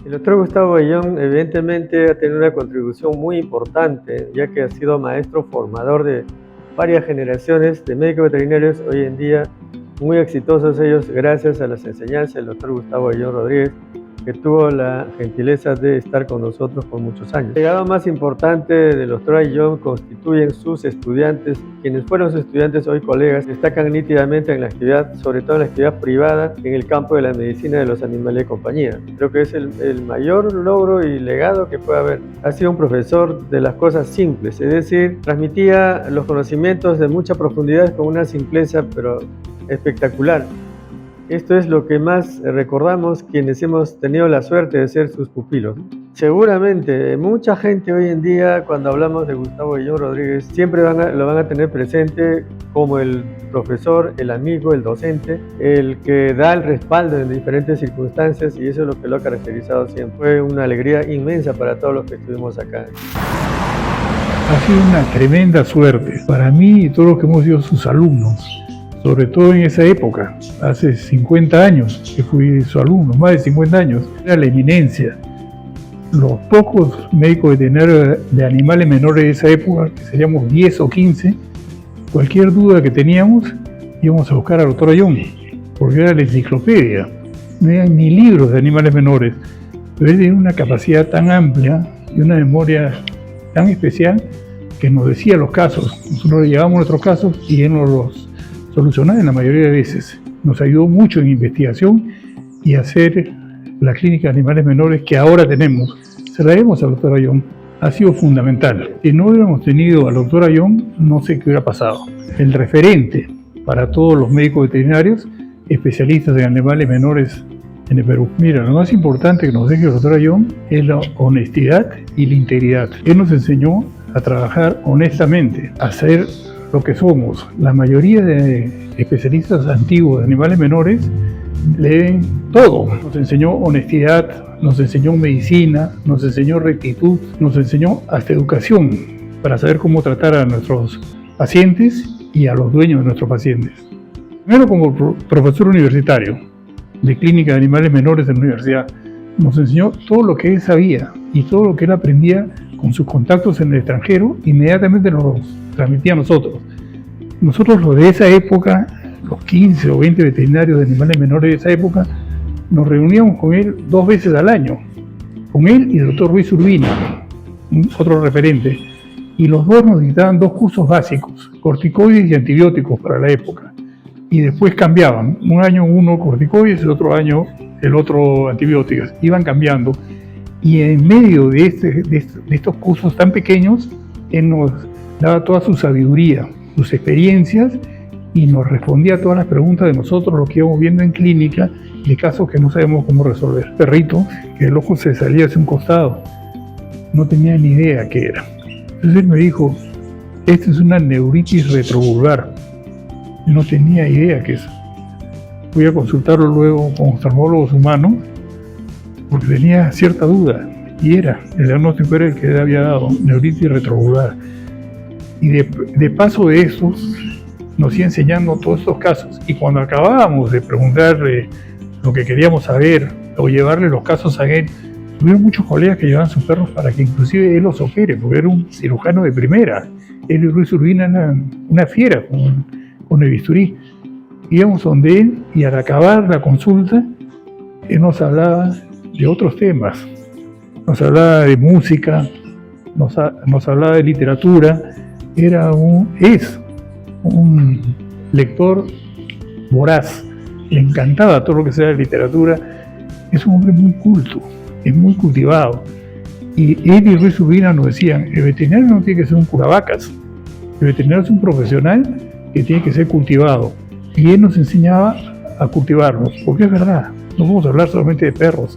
El doctor Gustavo Ayllón evidentemente ha tenido una contribución muy importante, ya que ha sido maestro formador de varias generaciones de médicos veterinarios hoy en día, muy exitosos ellos gracias a las enseñanzas del doctor Gustavo Ayllón Rodríguez, que tuvo la gentileza de estar con nosotros por muchos años. El legado más importante del doctor Ayllón constituyen sus estudiantes, quienes fueron sus estudiantes hoy colegas, destacan nítidamente en la actividad, sobre todo en la actividad privada, en el campo de la medicina de los animales de compañía. Creo que es el mayor logro y legado que puede haber. Ha sido un profesor de las cosas simples, es decir, transmitía los conocimientos de mucha profundidad con una simpleza pero espectacular. Esto es lo que más recordamos quienes hemos tenido la suerte de ser sus pupilos. Seguramente mucha gente hoy en día, cuando hablamos de Gustavo Ayllón Rodríguez, siempre lo van a tener presente como el profesor, el amigo, el docente, el que da el respaldo en diferentes circunstancias, y eso es lo que lo ha caracterizado siempre. Fue una alegría inmensa para todos los que estuvimos acá. Ha sido una tremenda suerte para mí y todos los que hemos sido sus alumnos. Sobre todo en esa época, hace 50 años que fui su alumno, más de 50 años, era la eminencia. Los pocos médicos veterinarios de animales menores de esa época, que seríamos 10 o 15, cualquier duda que teníamos, íbamos a buscar al doctor Ayllón, porque era la enciclopedia. No había ni libros de animales menores, pero él tenía una capacidad tan amplia y una memoria tan especial que nos decía los casos. Nosotros le llevábamos nuestros casos y él nos los solucionar en la mayoría de veces. Nos ayudó mucho en investigación y hacer la clínica de animales menores que ahora tenemos. Se la debemos al doctor Ayllón. Ha sido fundamental. Si no hubiéramos tenido al doctor Ayllón, no sé qué hubiera pasado. El referente para todos los médicos veterinarios, especialistas en animales menores en el Perú. Mira, lo más importante que nos deja el doctor Ayllón es la honestidad y la integridad. Él nos enseñó a trabajar honestamente, a hacer lo que somos. La mayoría de especialistas antiguos de animales menores leen todo. Nos enseñó honestidad, nos enseñó medicina, nos enseñó rectitud, nos enseñó hasta educación para saber cómo tratar a nuestros pacientes y a los dueños de nuestros pacientes. Primero, como profesor universitario de clínica de animales menores en la universidad, nos enseñó todo lo que él sabía y todo lo que él aprendía con sus contactos en el extranjero, inmediatamente nos transmitía a nosotros. Nosotros, los de esa época, los 15 o 20 veterinarios de animales menores de esa época, nos reuníamos con él 2 veces al año, con él y el doctor Ruiz Urbina, otro referente, y los dos nos dictaban 2 cursos básicos, corticoides y antibióticos para la época, y después cambiaban, un año uno corticoides, el otro año el otro antibióticos, iban cambiando. Y en medio de estos cursos tan pequeños, él nos daba toda su sabiduría, sus experiencias, y nos respondía a todas las preguntas de nosotros, lo que íbamos viendo en clínica, de casos que no sabemos cómo resolver. Perrito, que el ojo se salía hacia un costado, no tenía ni idea qué era. Entonces él me dijo, esta es una neuritis retrovulgar. Yo no tenía idea qué es. Fui a consultarlo luego con oftalmólogos humanos, porque tenía cierta duda, y el diagnóstico era el que él había dado, neuritis retrovulgar. Y de paso de estos, nos iba enseñando todos estos casos, y cuando acabábamos de preguntarle lo que queríamos saber, o llevarle los casos a él, tuvieron muchos colegas que llevaban sus perros para que inclusive él los opere, porque era un cirujano de primera. Él y Ruiz Urbina eran una fiera con el bisturí. Íbamos donde él, y al acabar la consulta, él nos hablaba de otros temas, nos hablaba de música, nos hablaba de literatura. Es un lector voraz, le encantaba todo lo que sea de literatura. Es un hombre muy culto, es muy cultivado, y él y Ruiz Urbina nos decían, el veterinario no tiene que ser un curavacas, el veterinario es un profesional que tiene que ser cultivado, y él nos enseñaba a cultivarnos, porque es verdad, no vamos a hablar solamente de perros,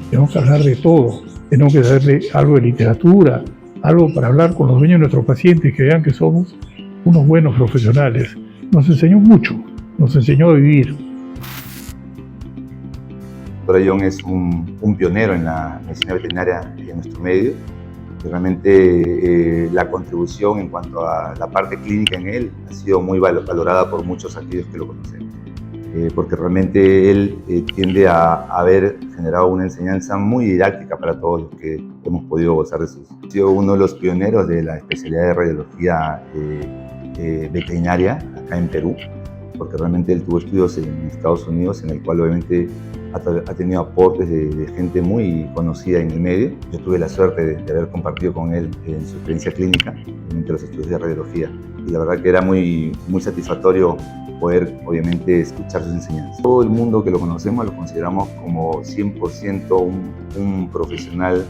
tenemos que hablar de todo, tenemos que saber algo de literatura, algo para hablar con los dueños de nuestros pacientes, que vean que somos unos buenos profesionales. Nos enseñó mucho, nos enseñó a vivir. Doctor Ayllón es un pionero en la medicina veterinaria en nuestro medio. Realmente la contribución en cuanto a la parte clínica en él ha sido muy valorada por muchos aquellos que lo conocen. porque realmente él tiende a haber generado una enseñanza muy didáctica para todos los que hemos podido gozar de sus. Ha sido uno de los pioneros de la especialidad de radiología veterinaria acá en Perú, porque realmente él tuvo estudios en Estados Unidos, en el cual obviamente ha tenido aportes de gente muy conocida en el medio. Yo tuve la suerte de haber compartido con él en su experiencia clínica, entre los estudios de radiología, y la verdad que era muy satisfactorio poder obviamente escuchar sus enseñanzas. Todo el mundo que lo conocemos lo consideramos como 100% un profesional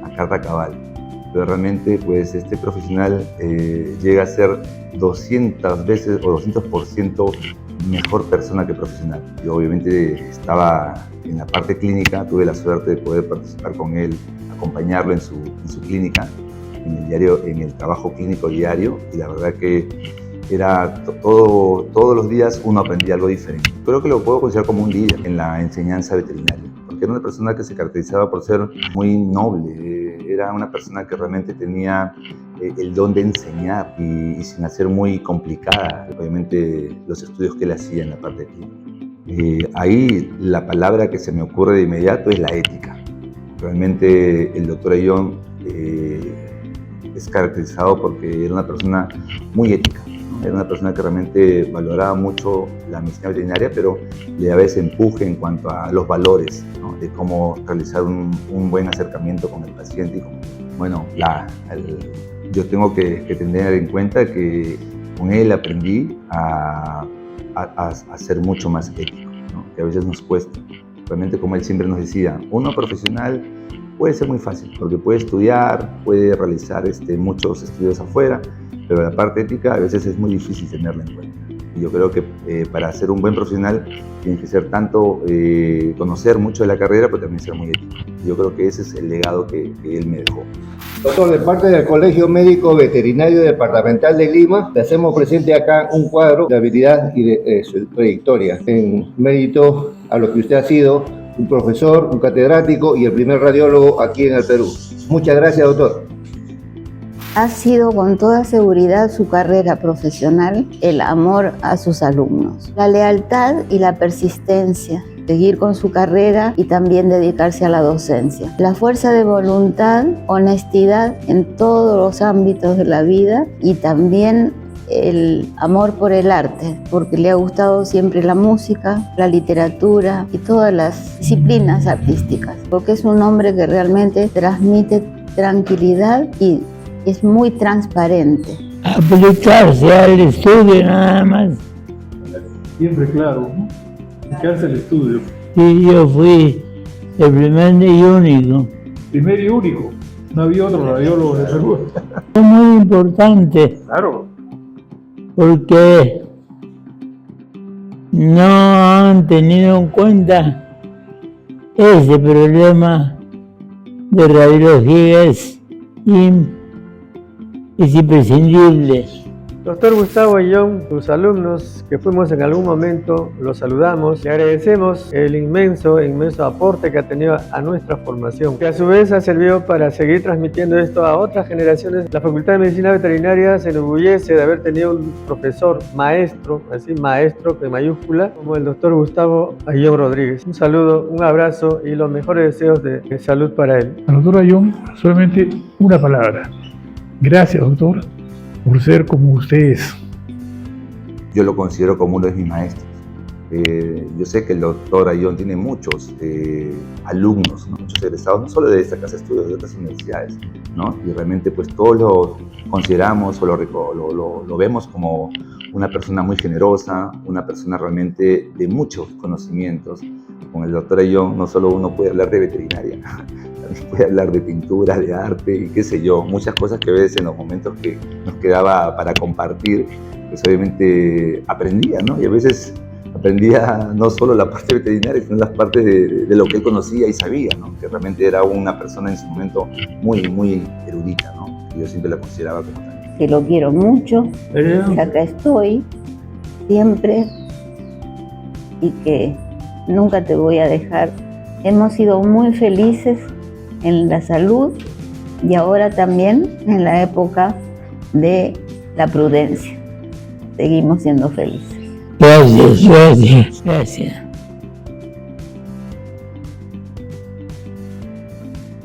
a carta cabal, pero realmente pues este profesional llega a ser 200 veces o 200% mejor persona que profesional. Yo obviamente estaba en la parte clínica, tuve la suerte de poder participar con él, acompañarlo en su clínica, en el trabajo clínico diario, y la verdad que era todos los días uno aprendía algo diferente. Creo que lo puedo considerar como un líder en la enseñanza veterinaria, porque era una persona que se caracterizaba por ser muy noble, era una persona que realmente tenía el don de enseñar y sin hacer muy complicada, obviamente, los estudios que él hacía en la parte clínica. Ahí la palabra que se me ocurre de inmediato es la ética. Realmente el doctor Ayllón es caracterizado porque era una persona muy ética. Era una persona que realmente valoraba mucho la medicina veterinaria, pero le daba ese empuje en cuanto a los valores, ¿no? De cómo realizar un buen acercamiento con el paciente. Bueno, yo tengo que tener en cuenta que con él aprendí a ser mucho más ético, ¿no? Que a veces nos cuesta. Realmente, como él siempre nos decía, uno profesional puede ser muy fácil, porque puede estudiar, puede realizar muchos estudios afuera, pero la parte ética a veces es muy difícil tenerla en cuenta. Y yo creo que para ser un buen profesional tienes que ser tanto, conocer mucho de la carrera, pero también ser muy ético. Yo creo que ese es el legado que él me dejó. Doctor, de parte del Colegio Médico Veterinario Departamental de Lima, le hacemos presente acá un cuadro de habilidad y de su trayectoria, en mérito a lo que usted ha sido, un profesor, un catedrático y el primer radiólogo aquí en el Perú. Muchas gracias, doctor. Ha sido con toda seguridad su carrera profesional el amor a sus alumnos, la lealtad y la persistencia, seguir con su carrera y también dedicarse a la docencia, la fuerza de voluntad, honestidad en todos los ámbitos de la vida y también el amor por el arte, porque le ha gustado siempre la música, la literatura y todas las disciplinas artísticas, porque es un hombre que realmente transmite tranquilidad y es muy transparente. Aplicarse al estudio nada más. Siempre claro, ¿no? Aplicarse al estudio. Y yo fui el primer y único. Primero y único. No había otro radiólogo de Perú. Es muy importante. Claro. Porque no han tenido en cuenta ese problema de radiología es imprescindible. Doctor Gustavo Ayllón, sus alumnos que fuimos en algún momento, los saludamos y agradecemos el inmenso aporte que ha tenido a nuestra formación, que a su vez ha servido para seguir transmitiendo esto a otras generaciones. La Facultad de Medicina Veterinaria se enorgullece de haber tenido un profesor maestro, así maestro en mayúscula, como el doctor Gustavo Ayllón Rodríguez. Un saludo, un abrazo y los mejores deseos de salud para él. Al doctor Ayllón, solamente una palabra. Gracias, doctor, por ser como usted es. Yo lo considero como uno de mis maestros. Yo sé que el doctor Ayllón tiene muchos alumnos, ¿no? Muchos egresados, no solo de esta casa de estudios, de otras universidades, ¿no? Y realmente pues todos lo consideramos o lo vemos como una persona muy generosa, una persona realmente de muchos conocimientos. Con el doctor Ayllón no solo uno puede hablar de veterinaria, también puede hablar de pintura, de arte y qué sé yo, muchas cosas que a veces en los momentos que nos quedaba para compartir, pues obviamente aprendía, ¿no? Y a veces aprendía no solo la parte veterinaria, sino las partes de lo que él conocía y sabía, ¿no? Que realmente era una persona en su momento muy, muy erudita, ¿no? Y yo siempre la consideraba como tal. Que lo quiero mucho, que acá estoy siempre y que nunca te voy a dejar. Hemos sido muy felices en la salud y ahora también en la época de la prudencia. Seguimos siendo felices. Gracias, gracias, gracias.